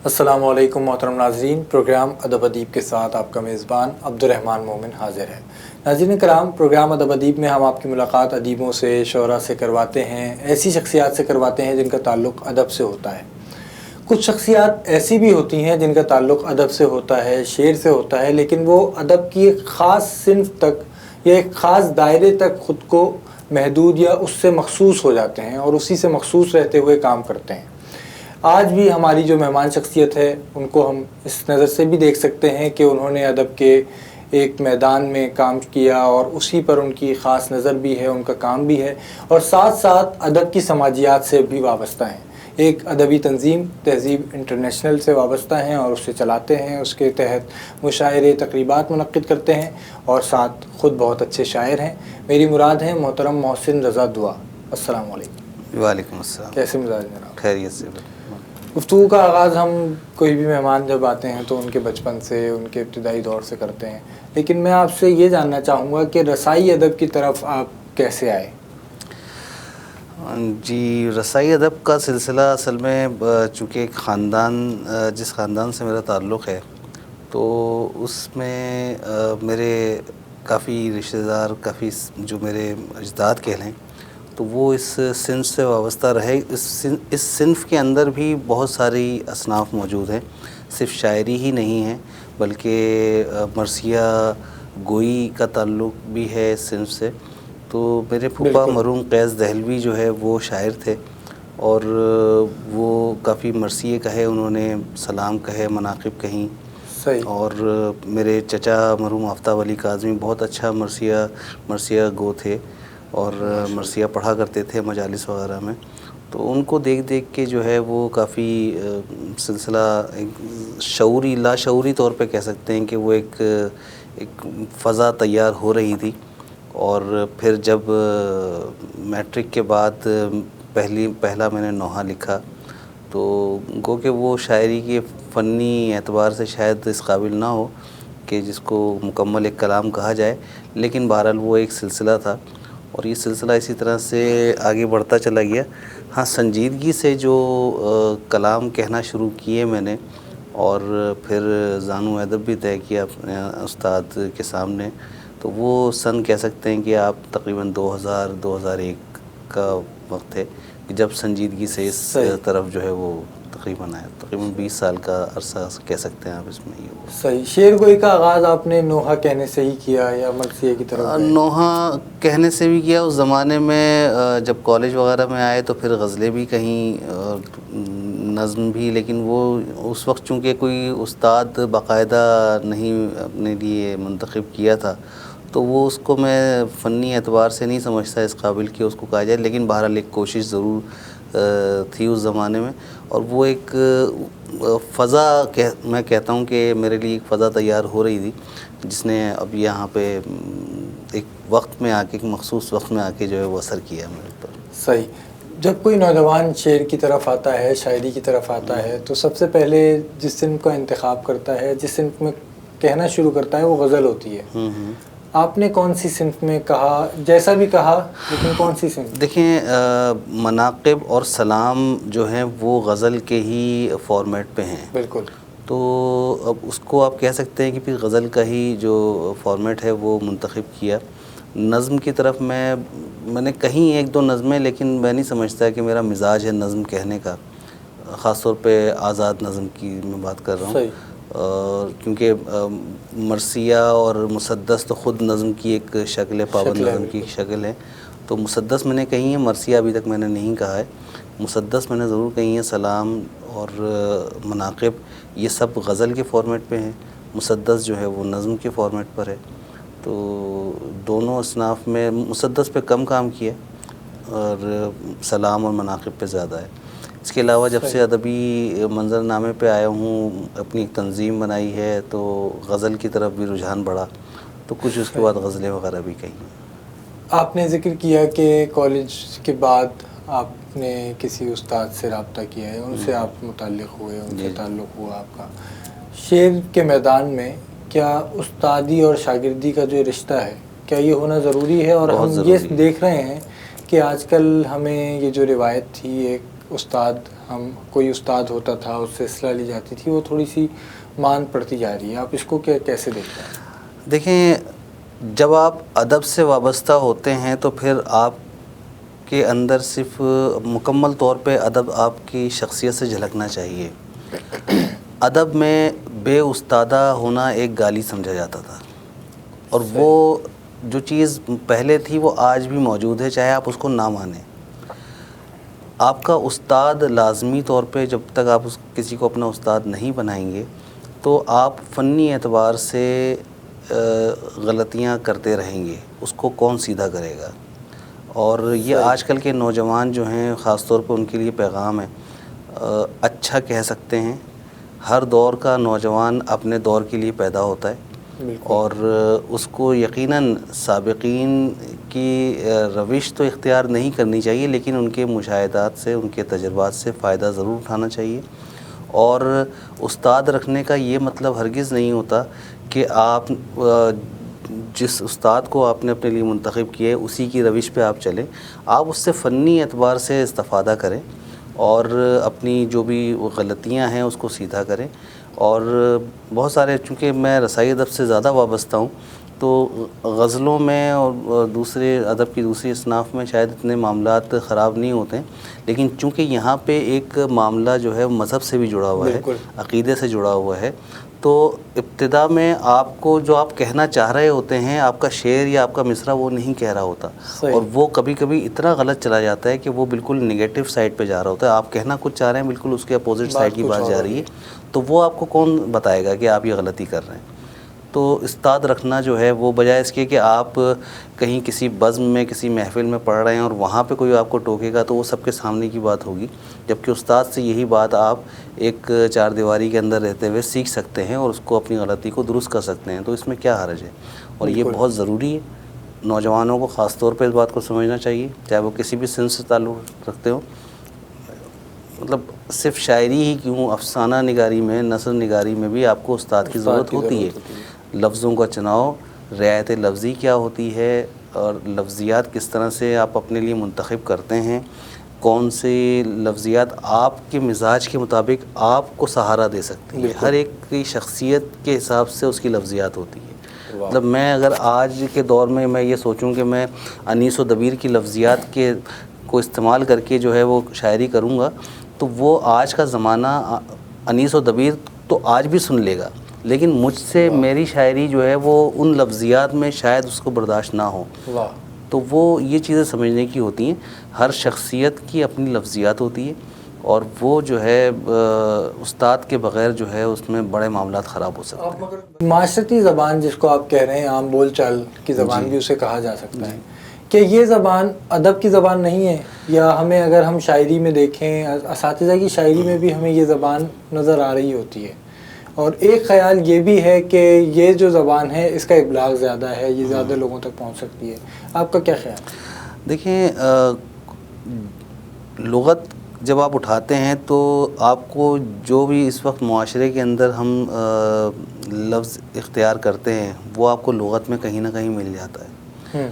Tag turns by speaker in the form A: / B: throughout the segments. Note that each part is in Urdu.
A: السلام علیکم محترم ناظرین، پروگرام ادب ادیب کے ساتھ آپ کا میزبان عبدالرحمن مومن حاضر ہے۔ ناظرین کرام، پروگرام ادب ادیب میں ہم آپ کی ملاقات ادیبوں سے، شعراء سے کرواتے ہیں، ایسی شخصیات سے کرواتے ہیں جن کا تعلق ادب سے ہوتا ہے۔ کچھ شخصیات ایسی بھی ہوتی ہیں جن کا تعلق ادب سے ہوتا ہے، شعر سے ہوتا ہے، لیکن وہ ادب کی ایک خاص صنف تک یا ایک خاص دائرے تک خود کو محدود یا اس سے مخصوص ہو جاتے ہیں اور اسی سے مخصوص رہتے ہوئے کام کرتے ہیں۔ آج بھی ہماری جو مہمان شخصیت ہے ان کو ہم اس نظر سے بھی دیکھ سکتے ہیں کہ انہوں نے ادب کے ایک میدان میں کام کیا اور اسی پر ان کی خاص نظر بھی ہے، ان کا کام بھی ہے، اور ساتھ ساتھ ادب کی سماجیات سے بھی وابستہ ہیں۔ ایک ادبی تنظیم تہذیب انٹرنیشنل سے وابستہ ہیں اور اسے چلاتے ہیں، اس کے تحت مشاعرے تقریبات منعقد کرتے ہیں اور ساتھ خود بہت اچھے شاعر ہیں۔ میری مراد ہیں محترم محسن رضا دعا۔ السلام علیکم۔
B: وعلیکم السلام۔
A: کیسے مزاج جناب؟
B: خیریت سے۔
A: گفتگو کا آغاز ہم کوئی بھی مہمان جب آتے ہیں تو ان کے بچپن سے، ان کے ابتدائی دور سے کرتے ہیں، لیکن میں آپ سے یہ جاننا چاہوں گا کہ رسائی ادب کی طرف آپ کیسے آئے؟
B: جی، رسائی ادب کا سلسلہ اصل میں چونکہ ایک خاندان، جس خاندان سے میرا تعلق ہے تو اس میں میرے کافی رشتہ دار، کافی جو میرے اجداد کہہ لیں تو وہ اس صنف سے وابستہ رہے۔ اس صنف کے اندر بھی بہت ساری اصناف موجود ہیں، صرف شاعری ہی نہیں ہے بلکہ مرثیہ گوئی کا تعلق بھی ہے اس صنف سے۔ تو میرے پھوپھا مرحوم قیس دہلوی جو ہے وہ شاعر تھے اور وہ کافی مرثیے کہے، انہوں نے سلام کہے، مناقب کہیں۔
A: صحیح۔
B: اور میرے چچا مرحوم آفتاب علی کاظمی بہت اچھا مرثیہ گو تھے اور مرثیہ پڑھا کرتے تھے مجالس وغیرہ میں۔ تو ان کو دیکھ دیکھ کے جو ہے وہ کافی سلسلہ شعوری لا شعوری طور پہ کہہ سکتے ہیں کہ وہ ایک فضا تیار ہو رہی تھی۔ اور پھر جب میٹرک کے بعد پہلا میں نے نوحہ لکھا تو گو کہ وہ شاعری کے فنی اعتبار سے شاید اس قابل نہ ہو کہ جس کو مکمل ایک کلام کہا جائے، لیکن بہرحال وہ ایک سلسلہ تھا اور یہ سلسلہ اسی طرح سے آگے بڑھتا چلا گیا۔ ہاں، سنجیدگی سے جو کلام کہنا شروع کیے میں نے اور پھر زانو ادب بھی طے کیا اپنے استاد کے سامنے، تو وہ سن کہہ سکتے ہیں کہ آپ تقریباً 2001 کا وقت ہے کہ جب سنجیدگی سے اس طرف جو ہے وہ تقریباً 20 سال کا عرصہ کہہ سکتے ہیں آپ اس میں۔ یہ
A: صحیح۔ شعر گوئی کا آغاز آپ نے نوحہ کہنے سے ہی کیا یا مرثیے کی طرف؟
B: نوحہ کہنے سے بھی کیا۔ اس زمانے میں جب کالج وغیرہ میں آئے تو پھر غزلیں بھی کہیں اور نظم بھی، لیکن وہ اس وقت چونکہ کوئی استاد باقاعدہ نہیں اپنے لیے منتخب کیا تھا تو وہ اس کو میں فنی اعتبار سے نہیں سمجھتا اس قابل کہ اس کو کہا جائے، لیکن بہرحال ایک کوشش ضرور تھی اس زمانے میں۔ اور وہ ایک فضا میں کہتا ہوں کہ میرے لیے ایک فضا تیار ہو رہی تھی جس نے اب یہاں پہ ایک وقت میں آ کے، ایک مخصوص وقت میں آ کے جو ہے وہ اثر کیا میرے پر۔
A: صحیح۔ جب کوئی نوجوان شعر کی طرف آتا ہے، شاعری کی طرف آتا ہے، تو سب سے پہلے جس صنف کا انتخاب کرتا ہے، جس صنف میں کہنا شروع کرتا ہے وہ غزل ہوتی ہے۔ آپ نے کون سی صنف میں کہا؟ جیسا بھی کہا، لیکن کون سی صنف؟
B: دیکھیں، مناقب اور سلام جو ہیں وہ غزل کے ہی فارمیٹ پہ ہیں۔
A: بالکل۔
B: تو اب اس کو آپ کہہ سکتے ہیں کہ پھر غزل کا ہی جو فارمیٹ ہے وہ منتخب کیا۔ نظم کی طرف میں نے کہیں ایک دو نظمیں، لیکن میں نہیں سمجھتا کہ میرا مزاج ہے نظم کہنے کا، خاص طور پہ آزاد نظم کی میں بات کر رہا ہوں۔
A: صحیح۔
B: کیونکہ مرثیہ اور مسدس تو خود نظم کی ایک شکل ہے، پابند نظم کی شکل ہے۔ تو مسدس میں نے کہی ہے، مرثیہ ابھی تک میں نے نہیں کہا ہے۔ مسدس میں نے ضرور کہی ہے، سلام اور مناقب یہ سب غزل کے فارمیٹ پہ ہیں، مسدس جو ہے وہ نظم کے فارمیٹ پر ہے۔ تو دونوں اصناف میں مسدس پہ کم کام کیا اور سلام اور مناقب پہ زیادہ ہے۔ اس کے علاوہ جب سے ادبی منظر نامے پہ آیا ہوں، اپنی ایک تنظیم بنائی ہے تو غزل کی طرف بھی رجحان بڑھا، تو کچھ اس کے بعد غزلیں وغیرہ بھی کہیں۔
A: آپ نے ذکر کیا کہ کالج کے بعد آپ نے کسی استاد سے رابطہ کیا ہے، ان سے آپ متعلق ہوئے، ان سے تعلق ہوا آپ کا۔ شعر کے میدان میں کیا استادی اور شاگردی کا جو رشتہ ہے، کیا یہ ہونا ضروری ہے؟ اور ہم یہ دیکھ رہے ہیں کہ آج کل ہمیں یہ جو روایت تھی ایک کوئی استاد ہوتا تھا اس سے اصلاح لی جاتی تھی، وہ تھوڑی سی مان پڑتی جا رہی ہے. آپ اس کو کیسے دیکھتے ہیں؟
B: دیکھیں، جب آپ ادب سے وابستہ ہوتے ہیں تو پھر آپ کے اندر صرف مکمل طور پہ ادب آپ کی شخصیت سے جھلکنا چاہیے. ادب میں بے استادہ ہونا ایک گالی سمجھا جاتا تھا، اور وہ جو چیز پہلے تھی وہ آج بھی موجود ہے، چاہے آپ اس کو نہ مانیں. آپ کا استاد لازمی طور پہ جب تک آپ کسی کو اپنا استاد نہیں بنائیں گے تو آپ فنی اعتبار سے غلطیاں کرتے رہیں گے. اس کو کون سیدھا کرے گا؟ اور یہ آج کل کے نوجوان جو ہیں، خاص طور پہ ان کے لیے پیغام ہے، اچھا کہہ سکتے ہیں. ہر دور کا نوجوان اپنے دور کے لیے پیدا ہوتا ہے، اور اس کو یقیناً سابقین کی روش تو اختیار نہیں کرنی چاہیے، لیکن ان کے مشاہدات سے، ان کے تجربات سے فائدہ ضرور اٹھانا چاہیے. اور استاد رکھنے کا یہ مطلب ہرگز نہیں ہوتا کہ آپ جس استاد کو آپ نے اپنے لیے منتخب کیا ہے اسی کی روش پہ آپ چلیں. آپ اس سے فنی اعتبار سے استفادہ کریں اور اپنی جو بھی غلطیاں ہیں اس کو سیدھا کریں. اور بہت سارے، چونکہ میں رسائی ادب سے زیادہ وابستہ ہوں، تو غزلوں میں اور دوسرے ادب کی دوسری اصناف میں شاید اتنے معاملات خراب نہیں ہوتے ہیں، لیکن چونکہ یہاں پہ ایک معاملہ جو ہے مذہب سے بھی جڑا ہوا ہے، عقیدے سے جڑا ہوا ہے، تو ابتدا میں آپ کو جو آپ کہنا چاہ رہے ہوتے ہیں، آپ کا شعر یا آپ کا مصرع وہ نہیں کہہ رہا ہوتا، اور وہ کبھی کبھی اتنا غلط چلا جاتا ہے کہ وہ بالکل نگیٹو سائڈ پہ جا رہا ہوتا ہے. آپ کہنا کچھ چاہ رہے ہیں، بالکل اس کے اپوزٹ سائڈ کی بات جا رہی ہے، تو وہ آپ کو کون بتائے گا کہ آپ یہ غلطی کر رہے ہیں؟ تو استاد رکھنا جو ہے وہ بجائے اس کے کہ آپ کہیں کسی بزم میں، کسی محفل میں پڑھ رہے ہیں اور وہاں پہ کوئی آپ کو ٹوکے گا تو وہ سب کے سامنے کی بات ہوگی، جبکہ استاد سے یہی بات آپ ایک چار دیواری کے اندر رہتے ہوئے سیکھ سکتے ہیں اور اس کو اپنی غلطی کو درست کر سکتے ہیں. تو اس میں کیا حرج ہے؟ اور یہ بہت ضروری ہے. نوجوانوں کو خاص طور پہ اس بات کو سمجھنا چاہیے، چاہے وہ کسی بھی سن سے تعلق رکھتے ہوں. مطلب صرف شاعری ہی کیوں، افسانہ نگاری میں، نثر نگاری میں بھی آپ کو استاد کی ضرورت ہوتی ہے. لفظوں کا چناؤ، رعایت لفظی کیا ہوتی ہے، اور لفظیات کس طرح سے آپ اپنے لیے منتخب کرتے ہیں، کون سے لفظیات آپ کے مزاج کے مطابق آپ کو سہارا دے سکتی ہے. ہر ایک کی شخصیت کے حساب سے اس کی لفظیات ہوتی ہے. مطلب میں اگر آج کے دور میں یہ سوچوں کہ میں انیس و دبیر کی لفظیات کو استعمال کر کے جو ہے وہ شاعری کروں گا، تو وہ آج کا زمانہ انیس و دبیر تو آج بھی سن لے گا، لیکن مجھ سے میری شاعری جو ہے وہ ان لفظیات میں شاید اس کو برداشت نہ ہو. تو وہ یہ چیزیں سمجھنے کی ہوتی ہیں. ہر شخصیت کی اپنی لفظیات ہوتی ہے، اور وہ جو ہے استاد کے بغیر جو ہے اس میں بڑے معاملات خراب ہو سکتے ہیں.
A: معاشرتی زبان جس کو آپ کہہ رہے ہیں، عام بول چال کی زبان بھی اسے کہا جا سکتا ہے، کہ یہ زبان ادب کی زبان نہیں ہے؟ یا ہمیں اگر ہم شاعری میں دیکھیں، اساتذہ کی شاعری میں بھی ہمیں یہ زبان نظر آ رہی ہوتی ہے. اور ایک خیال یہ بھی ہے کہ یہ جو زبان ہے اس کا ابلاغ زیادہ ہے، یہ زیادہ لوگوں تک پہنچ سکتی ہے. آپ کا کیا خیال ہے؟
B: دیکھیں، لغت جب آپ اٹھاتے ہیں تو آپ کو جو بھی اس وقت معاشرے کے اندر ہم لفظ اختیار کرتے ہیں وہ آپ کو لغت میں کہیں نہ کہیں مل جاتا ہے.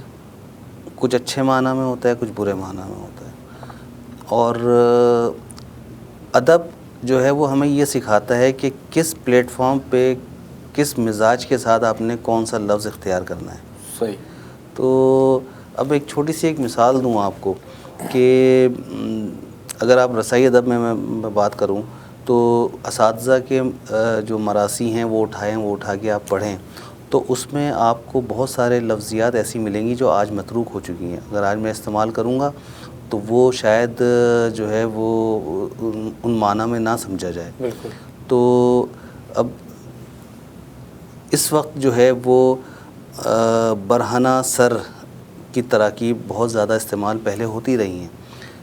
B: کچھ اچھے معنی میں ہوتا ہے، کچھ برے معنی میں ہوتا ہے. اور ادب جو ہے وہ ہمیں یہ سکھاتا ہے کہ کس پلیٹ فارم پہ کس مزاج کے ساتھ آپ نے کون سا لفظ اختیار کرنا ہے.
A: صحیح.
B: تو اب ایک چھوٹی سی ایک مثال دوں آپ کو کہ اگر آپ رسائی ادب میں بات کروں تو اساتذہ کے جو مراثی ہیں وہ اٹھا کے آپ پڑھیں تو اس میں آپ کو بہت سارے لفظیات ایسی ملیں گی جو آج متروک ہو چکی ہیں. اگر آج میں استعمال کروں گا تو وہ شاید جو ہے وہ ان معنی میں نہ سمجھا جائے.
A: بالکل.
B: تو اب اس وقت جو ہے وہ برہنہ سر کی تراکیب بہت زیادہ استعمال پہلے ہوتی رہی ہیں.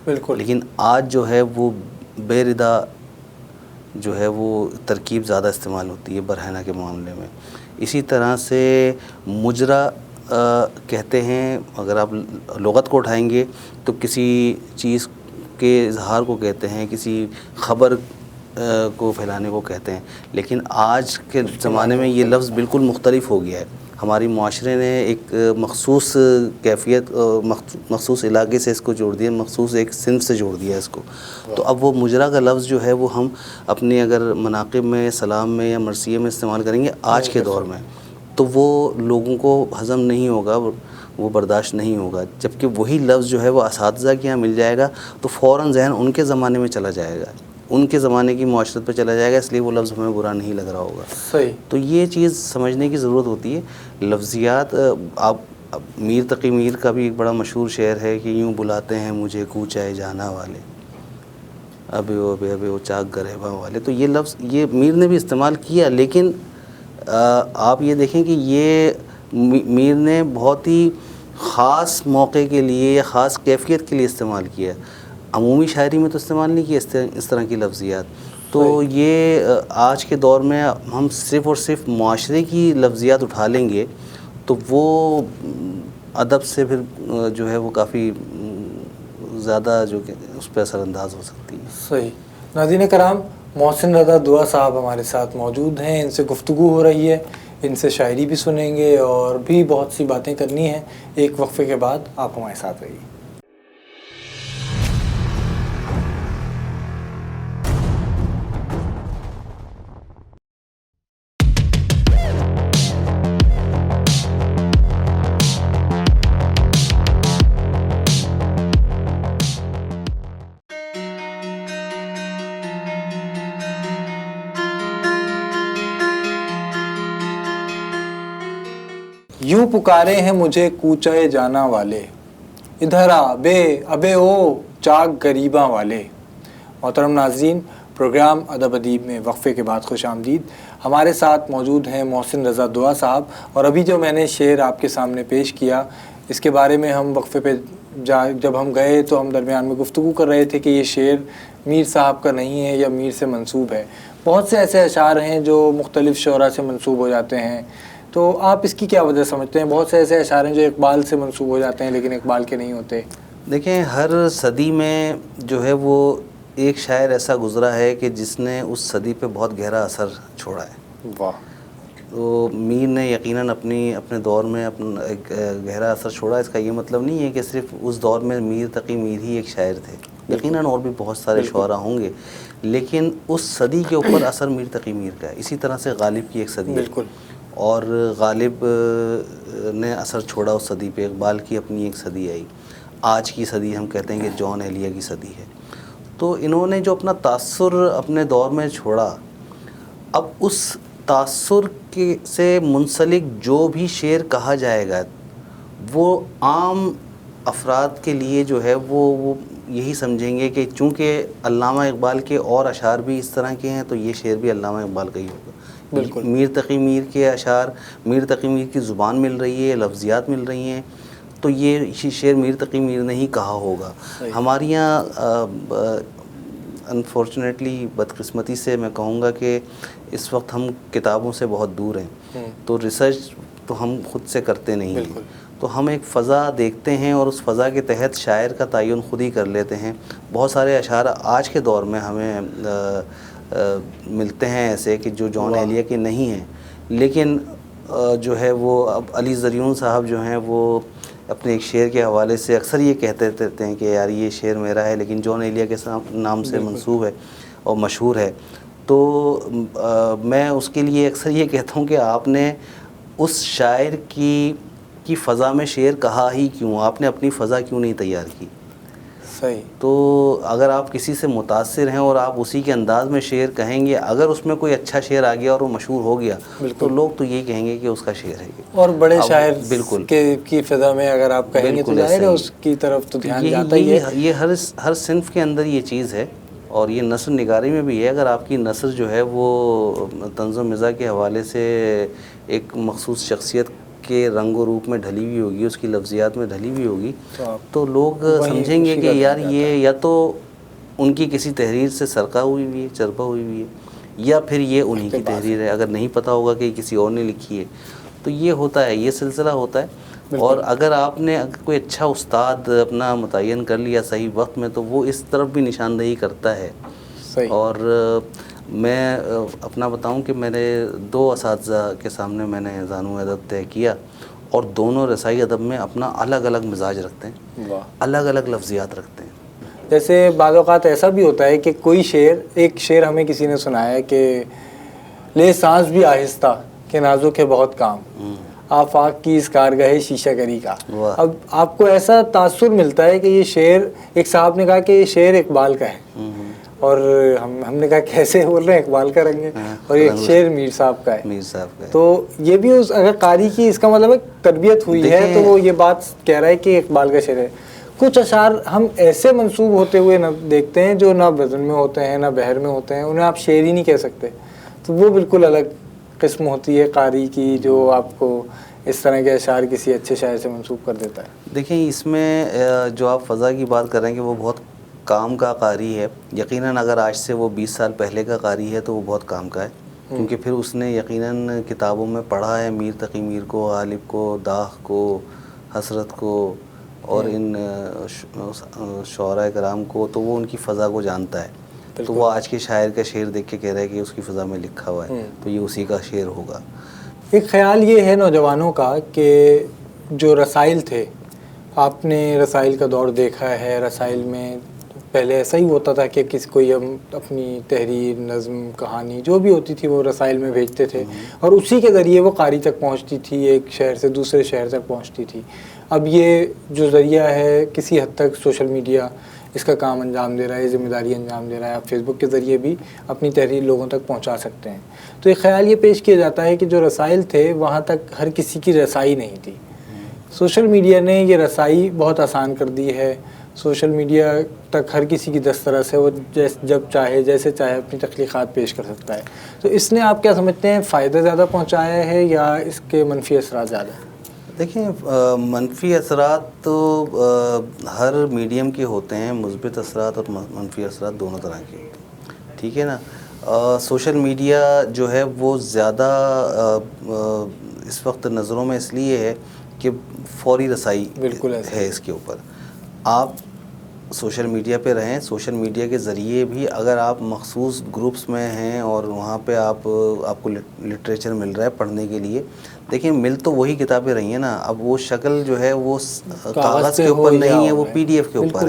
A: بالکل.
B: لیکن آج جو ہے وہ بے ردا جو ہے وہ ترکیب زیادہ استعمال ہوتی ہے برہنہ کے معاملے میں. اسی طرح سے مجرا کہتے ہیں، اگر آپ لغت کو اٹھائیں گے تو کسی چیز کے اظہار کو کہتے ہیں، کسی خبر کو پھیلانے کو کہتے ہیں. لیکن آج کے زمانے میں یہ لفظ بالکل مختلف ہو گیا ہے. ہماری معاشرے نے ایک مخصوص کیفیت مخصوص علاقے سے اس کو جوڑ دیا، مخصوص ایک صنف سے جوڑ دیا اس کو. تو اب وہ مجرا کا لفظ جو ہے وہ ہم اپنے اگر مناقب میں، سلام میں یا مرثیے میں استعمال کریں گے آج کے دور میں، تو وہ لوگوں کو ہضم نہیں ہوگا، وہ برداشت نہیں ہوگا. جبکہ وہی لفظ جو ہے وہ اساتذہ کے یہاں مل جائے گا تو فوراً ذہن ان کے زمانے میں چلا جائے گا، ان کے زمانے کی معاشرت پہ چلا جائے گا، اس لیے وہ لفظ ہمیں برا نہیں لگ رہا ہوگا.
A: صحیح.
B: تو یہ چیز سمجھنے کی ضرورت ہوتی ہے. لفظیات آپ میر تقی میر کا بھی ایک بڑا مشہور شعر ہے کہ یوں بلاتے ہیں مجھے کوچہ جانا والے، ابے او ابے ابے او چاک گریباں والے. تو یہ لفظ یہ میر نے بھی استعمال کیا، لیکن آپ یہ دیکھیں کہ یہ میر نے بہت ہی خاص موقع کے لیے یا خاص کیفیت کے لیے استعمال کیا. عمومی شاعری میں تو استعمال نہیں کیا اس طرح کی لفظیات. تو یہ آج کے دور میں ہم صرف اور صرف معاشرے کی لفظیات اٹھا لیں گے تو وہ ادب سے پھر جو ہے وہ کافی زیادہ جو کہ اس پہ اثر انداز ہو سکتی ہے.
A: صحیح. ناظرین کرام، محسن رضا دعا صاحب ہمارے ساتھ موجود ہیں، ان سے گفتگو ہو رہی ہے، ان سے شاعری بھی سنیں گے اور بھی بہت سی باتیں کرنی ہیں. ایک وقفے کے بعد آپ ہمارے ساتھ رہیے. یوں پکارے ہیں مجھے کوچہ جانا والے، ادھر آ بے ابے او چاک غریباں والے. محترم ناظرین، پروگرام ادب ادیب میں وقفے کے بعد خوش آمدید. ہمارے ساتھ موجود ہیں محسن رضا دعا صاحب، اور ابھی جو میں نے شعر آپ کے سامنے پیش کیا اس کے بارے میں ہم وقفے پہ جب ہم گئے تو ہم درمیان میں گفتگو کر رہے تھے کہ یہ شعر میر صاحب کا نہیں ہے یا میر سے منسوب ہے. بہت سے ایسے اشعار ہیں جو مختلف شعراء سے منسوب ہو جاتے ہیں، تو آپ اس کی کیا وجہ سمجھتے ہیں؟ بہت سے ایسے اشعار ہیں جو اقبال سے منسوب ہو جاتے ہیں لیکن اقبال کے نہیں ہوتے.
B: دیکھیں، ہر صدی میں جو ہے وہ ایک شاعر ایسا گزرا ہے کہ جس نے اس صدی پہ بہت گہرا اثر چھوڑا ہے.
A: واہ.
B: تو میر نے یقیناً اپنے دور میں اپنا ایک گہرا اثر چھوڑا. اس کا یہ مطلب نہیں ہے کہ صرف اس دور میں میر تقی میر ہی ایک شاعر تھے، یقیناً اور بھی بہت سارے شعراء ہوں گے، لیکن اس صدی کے اوپر اثر میر تقی میر کا ہے. اسی طرح سے غالب کی ایک صدی ہے،
A: بالکل،
B: اور غالب نے اثر چھوڑا اس صدی پہ. اقبال کی اپنی ایک صدی آئی. آج کی صدی ہم کہتے ہیں کہ جون ایلیا کی صدی ہے. تو انہوں نے جو اپنا تاثر اپنے دور میں چھوڑا، اب اس تاثر سے منسلک جو بھی شعر کہا جائے گا وہ عام افراد کے لیے جو ہے وہ یہی سمجھیں گے کہ چونکہ علامہ اقبال کے اور اشعار بھی اس طرح کے ہیں تو یہ شعر بھی علامہ اقبال کا ہی ہوگا.
A: بالکل.
B: میر تقی میر کے اشعار، میر تقی میر کی زبان مل رہی ہے، لفظیات مل رہی ہیں، تو یہ شعر میر تقی میر نے ہی کہا ہوگا. ہمارے یہاں انفارچونیٹلی، بدقسمتی سے میں کہوں گا کہ اس وقت ہم کتابوں سے بہت دور ہیں، تو ریسرچ تو ہم خود سے کرتے نہیں ہیں. تو ہم ایک فضا دیکھتے ہیں اور اس فضا کے تحت شاعر کا تعین خود ہی کر لیتے ہیں. بہت سارے اشعار آج کے دور میں ہمیں ملتے ہیں ایسے کہ جو جون ایلیا کے نہیں ہیں، لیکن جو ہے وہ اب علی زریون صاحب جو ہیں وہ اپنے ایک شعر کے حوالے سے اکثر یہ کہتے رہتے ہیں کہ یار یہ شعر میرا ہے لیکن جون ایلیا کے نام سے منسوب ہے اور مشہور ہے. تو میں اس کے لیے اکثر یہ کہتا ہوں کہ آپ نے اس شاعر کی فضا میں شعر کہا ہی کیوں؟ آپ نے اپنی فضا کیوں نہیں تیار کی؟
A: صحیح.
B: تو اگر آپ کسی سے متاثر ہیں اور آپ اسی کے انداز میں شعر کہیں گے، اگر اس میں کوئی اچھا شعر آ گیا اور وہ مشہور ہو گیا تو لوگ تو یہی کہیں گے کہ اس کا شعر ہے.
A: اور بڑے شاعر
B: بالکل
A: کی فضا میں اگر آپ کہیں گے تو ظاہر ہے اس کی طرف تو دھیان جاتا ہی ہے.
B: یہ ہر صنف کے اندر یہ چیز ہے، اور یہ نثر نگاری میں بھی ہے. اگر آپ کی نثر جو ہے وہ طنز و مزاح کے حوالے سے ایک مخصوص شخصیت کے رنگ و روپ میں ڈھلی ہوئی ہوگی، اس کی لفظیات میں ڈھلی ہوئی ہوگی، تو لوگ سمجھیں گے کہ یار یہ یا تو ان کی کسی تحریر سے سرقہ ہوئی ہوئی ہے، چربہ ہوئی ہوئی ہے، یا پھر یہ انہی کی تحریر ہے. اگر نہیں پتہ ہوگا کہ کسی اور نے لکھی ہے تو یہ ہوتا ہے، یہ سلسلہ ہوتا ہے. اور اگر آپ نے کوئی اچھا استاد اپنا متعین کر لیا صحیح وقت میں تو وہ اس طرف بھی نشاندہی کرتا ہے. اور میں اپنا بتاؤں کہ میرے 2 اساتذہ کے سامنے میں نے زانو ادب طے کیا، اور دونوں رسائی ادب میں اپنا الگ الگ مزاج رکھتے ہیں، الگ الگ لفظیات رکھتے ہیں۔
A: جیسے بعض اوقات ایسا بھی ہوتا ہے کہ کوئی ایک شعر ہمیں کسی نے سنایا ہے کہ لے سانس بھی آہستہ کہ نازک ہے بہت کام، آفاق کی اس کارگاہ شیشہ گری کا۔ اب آپ کو ایسا تاثر ملتا ہے کہ یہ شعر، ایک صاحب نے کہا کہ یہ شعر اقبال کا ہے، اور ہم نے کہا کیسے بول رہے ہیں اقبال کا رنگ ہے، اور ایک شعر میر صاحب کا ہے۔
B: میر صاحب کا
A: تو یہ بھی اگر قاری کی اس کا مطلب ہے تربیت ہوئی ہے تو وہ یہ بات کہہ رہا ہے کہ اقبال کا شعر ہے۔ کچھ اشعار ہم ایسے منسوب ہوتے ہوئے نہ دیکھتے ہیں جو نہ وزن میں ہوتے ہیں نہ بحر میں ہوتے ہیں، انہیں آپ شعر ہی نہیں کہہ سکتے، تو وہ بالکل الگ قسم ہوتی ہے قاری کی جو آپ کو اس طرح کے اشعار کسی اچھے شاعر سے منسوب کر دیتا ہے۔
B: دیکھیں اس میں جو آپ فضا کی بات کر رہے ہیں کہ وہ بہت کام کا قاری ہے، یقیناً اگر آج سے وہ 20 سال پہلے کا قاری ہے تو وہ بہت کام کا ہے، کیونکہ پھر اس نے یقیناً کتابوں میں پڑھا ہے میر تقی میر کو، غالب کو، داغ کو، حسرت کو، اور ان شعراء کرام کو، تو وہ ان کی فضا کو جانتا ہے، تو وہ آج کے شاعر کا شعر دیکھ کے کہہ رہا ہے کہ اس کی فضا میں لکھا ہوا ہے، تو یہ اسی کا شعر ہوگا۔
A: ایک خیال یہ ہے نوجوانوں کا کہ جو رسائل تھے، آپ نے رسائل کا دور دیکھا ہے، رسائل میں پہلے ایسا ہی ہوتا تھا کہ کوئی ہم اپنی تحریر، نظم، کہانی جو بھی ہوتی تھی وہ رسائل میں بھیجتے تھے، اور اسی کے ذریعے وہ قاری تک پہنچتی تھی، ایک شہر سے دوسرے شہر تک پہنچتی تھی۔ اب یہ جو ذریعہ ہے کسی حد تک سوشل میڈیا اس کا کام انجام دے رہا ہے، ذمہ داری انجام دے رہا ہے، آپ فیس بک کے ذریعے بھی اپنی تحریر لوگوں تک پہنچا سکتے ہیں۔ تو ایک خیال یہ پیش کیا جاتا ہے کہ جو رسائل تھے وہاں تک ہر کسی کی رسائی نہیں تھی، سوشل میڈیا نے یہ رسائی بہت آسان کر دی ہے، سوشل میڈیا تک ہر کسی کی دسترس ہے، وہ جب چاہے جیسے چاہے اپنی تخلیقات پیش کر سکتا ہے۔ تو اس نے آپ کیا سمجھتے ہیں فائدہ زیادہ پہنچایا ہے یا اس کے منفی اثرات زیادہ ہیں؟
B: دیکھیں منفی اثرات تو ہر میڈیم کے ہوتے ہیں، مثبت اثرات اور منفی اثرات دونوں طرح کے، ٹھیک ہے نا۔ سوشل میڈیا جو ہے وہ زیادہ اس وقت نظروں میں اس لیے ہے کہ فوری رسائی ہے اس کے اوپر۔ آپ سوشل میڈیا پہ رہیں، سوشل میڈیا کے ذریعے بھی اگر آپ مخصوص گروپس میں ہیں اور وہاں پہ آپ کو لٹریچر مل رہا ہے پڑھنے کے لیے، دیکھیں مل تو وہی کتابیں رہی ہیں نا، اب وہ شکل جو ہے وہ کاغذ کے اوپر نہیں ہے، وہ پی ڈی ایف کے اوپر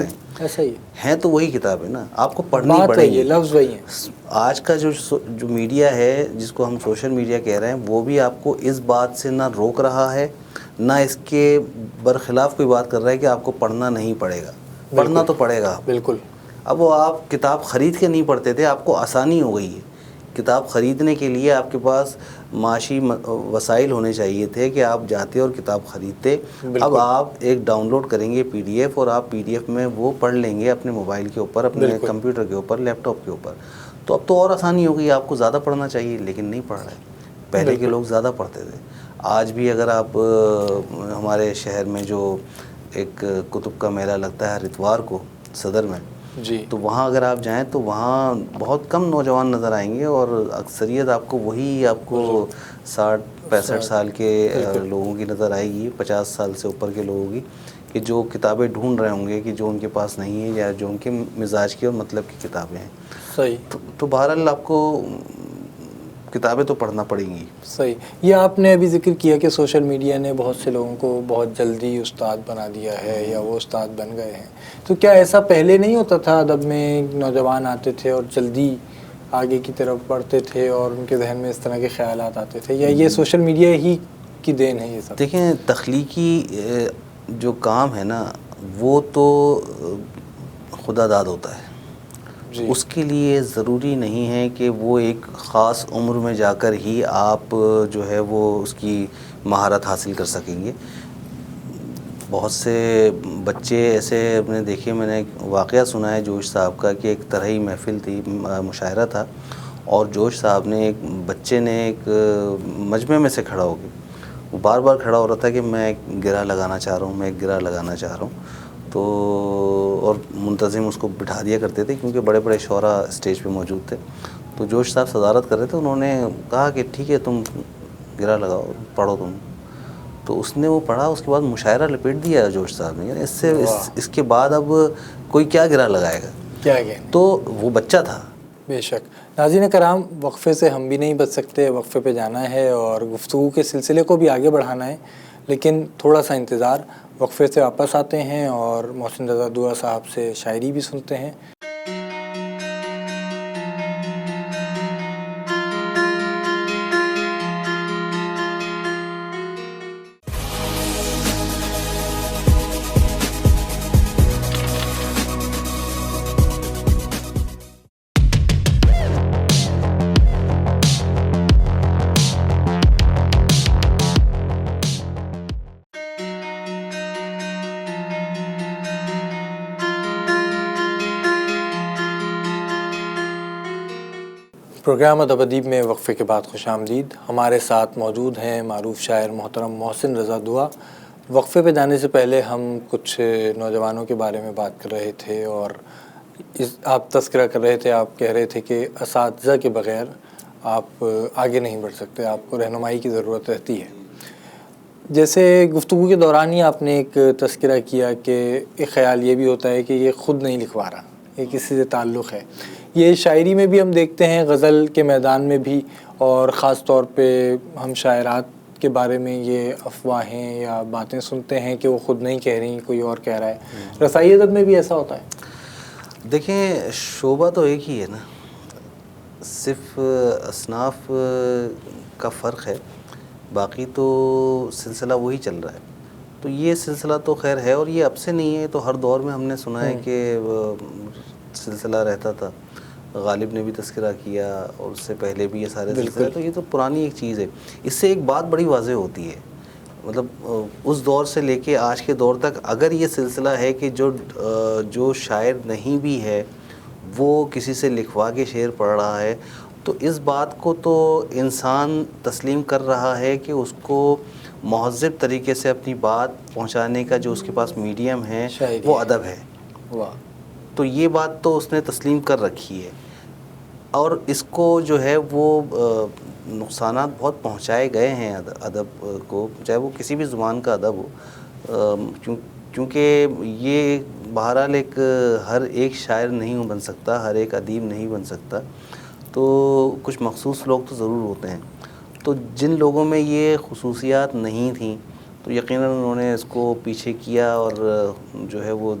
B: ہیں تو وہی کتاب ہے نا، آپ کو پڑھنی پڑے گی، لفظ وہی ہیں۔ آج کا جو میڈیا ہے جس کو ہم سوشل میڈیا کہہ رہے ہیں، وہ بھی آپ کو اس بات سے نہ روک رہا ہے نہ اس کے برخلاف کوئی بات کر رہا ہے کہ آپ کو پڑھنا نہیں پڑے گا، پڑھنا تو پڑے گا بالکل۔ اب وہ آپ کتاب خرید کے نہیں پڑھتے تھے، آپ کو آسانی ہو گئی ہے، کتاب خریدنے کے لیے آپ کے پاس معاشی وسائل ہونے چاہیے تھے کہ آپ جاتے اور کتاب خریدتے، اب آپ ایک ڈاؤن لوڈ کریں گے پی ڈی ایف اور آپ پی ڈی ایف میں وہ پڑھ لیں گے اپنے موبائل کے اوپر، اپنے کمپیوٹر کے اوپر، لیپ ٹاپ کے اوپر، تو اب تو اور آسانی ہو گئی، آپ کو زیادہ پڑھنا چاہیے لیکن نہیں پڑھ رہے، پہلے کے لوگ زیادہ پڑھتے تھے۔ آج بھی اگر آپ ہمارے شہر میں جو ایک کتب کا میلہ لگتا ہے ہر اتوار کو صدر میں جی، تو وہاں اگر آپ جائیں تو وہاں بہت کم نوجوان نظر آئیں گے، اور اکثریت آپ کو وہی 60-65 سال کے لوگوں کی نظر آئے گی، 50 سال سے اوپر کے لوگوں کی، کہ جو کتابیں ڈھونڈ رہے ہوں گے کہ جو ان کے پاس نہیں ہیں یا جو ان کے مزاج کی اور مطلب کی کتابیں ہیں۔ صحیح، تو بہرحال آپ کو کتابیں تو پڑھنا پڑیں گی۔ صحیح،
A: یہ آپ نے ابھی ذکر کیا کہ سوشل میڈیا نے بہت سے لوگوں کو بہت جلدی استاد بنا دیا ہے یا وہ استاد بن گئے ہیں، تو کیا ایسا پہلے نہیں ہوتا تھا؟ ادب میں نوجوان آتے تھے اور جلدی آگے کی طرف بڑھتے تھے اور ان کے ذہن میں اس طرح کے خیالات آتے تھے، یا یہ سوشل میڈیا ہی کی دین ہے یہ سب؟
B: دیکھیں تخلیقی جو کام ہے نا وہ تو خدا داد ہوتا ہے جی، اس کے لیے ضروری نہیں ہے کہ وہ ایک خاص عمر میں جا کر ہی آپ جو ہے وہ اس کی مہارت حاصل کر سکیں گے۔ بہت سے بچے ایسے نے دیکھے، میں نے ایک واقعہ سنا ہے جوش صاحب کا کہ ایک طرحی محفل تھی، مشاعرہ تھا، اور جوش صاحب نے ایک بچے نے ایک مجمع میں سے کھڑا ہو کے وہ بار بار کھڑا ہو رہا تھا کہ میں ایک گرہ لگانا چاہ رہا ہوں، میں ایک گرہ لگانا چاہ رہا ہوں، تو اور منتظم اس کو بٹھا دیا کرتے تھے کیونکہ بڑے بڑے شعراء اسٹیج پہ موجود تھے، تو جوش صاحب صدارت کر رہے تھے، انہوں نے کہا کہ ٹھیک ہے تم گرہ لگاؤ، پڑھو تم، تو اس نے وہ پڑھا، اس کے بعد مشاعرہ لپیٹ دیا جوش صاحب نے، یعنی اس کے بعد اب کوئی کیا گرہ لگائے گا، کیا تو وہ بچہ تھا
A: بے شک ناظرین کرام، وقفے سے ہم بھی نہیں بچ سکتے، وقفے پہ جانا ہے اور گفتگو کے سلسلے کو بھی آگے بڑھانا ہے، لیکن تھوڑا سا انتظار، وقفے سے واپس آتے ہیں اور محسن رضا دعا صاحب سے شاعری بھی سنتے ہیں۔ پروگرام ادب ادیب میں وقفے کے بعد خوش آمدید۔ ہمارے ساتھ موجود ہیں معروف شاعر محترم محسن رضا دعا۔ وقفے پہ جانے سے پہلے ہم کچھ نوجوانوں کے بارے میں بات کر رہے تھے اور آپ تذکرہ کر رہے تھے، آپ کہہ رہے تھے کہ اساتذہ کے بغیر آپ آگے نہیں بڑھ سکتے، آپ کو رہنمائی کی ضرورت رہتی ہے۔ جیسے گفتگو کے دوران ہی آپ نے ایک تذکرہ کیا کہ ایک خیال یہ بھی ہوتا ہے کہ یہ خود نہیں لکھوا رہا، یہ کسی سے تعلق ہے۔ یہ شاعری میں بھی ہم دیکھتے ہیں، غزل کے میدان میں بھی، اور خاص طور پہ ہم شاعرات کے بارے میں یہ افواہیں یا باتیں سنتے ہیں کہ وہ خود نہیں کہہ رہی، کوئی اور کہہ رہا ہے۔ رسائی ادب میں بھی ایسا ہوتا ہے؟
B: دیکھیں، شعبہ تو ایک ہی ہے نا، صرف اصناف کا فرق ہے، باقی تو سلسلہ وہی چل رہا ہے۔ تو یہ سلسلہ تو خیر ہے، اور یہ اب سے نہیں ہے، تو ہر دور میں ہم نے سنا ہے کہ سلسلہ رہتا تھا۔ غالب نے بھی تذکرہ کیا، اور اس سے پہلے بھی یہ سارے سلسلے، تو یہ تو پرانی ایک چیز ہے۔ اس سے ایک بات بڑی واضح ہوتی ہے، مطلب اس دور سے لے کے آج کے دور تک اگر یہ سلسلہ ہے کہ جو شاعر نہیں بھی ہے وہ کسی سے لکھوا کے شعر پڑھ رہا ہے، تو اس بات کو تو انسان تسلیم کر رہا ہے کہ اس کو مہذب طریقے سے اپنی بات پہنچانے کا جو اس کے پاس میڈیم ہے وہ ادب ہے۔
A: واہ!
B: تو یہ بات تو اس نے تسلیم کر رکھی ہے، اور اس کو جو ہے وہ نقصانات بہت پہنچائے گئے ہیں ادب کو، چاہے وہ کسی بھی زبان کا ادب ہو، کیونکہ یہ بہرحال ہر ایک شاعر نہیں بن سکتا، ہر ایک ادیب نہیں بن سکتا، تو کچھ مخصوص لوگ تو ضرور ہوتے ہیں۔ تو جن لوگوں میں یہ خصوصیات نہیں تھیں تو یقیناً انہوں نے اس کو پیچھے کیا، اور جو ہے وہ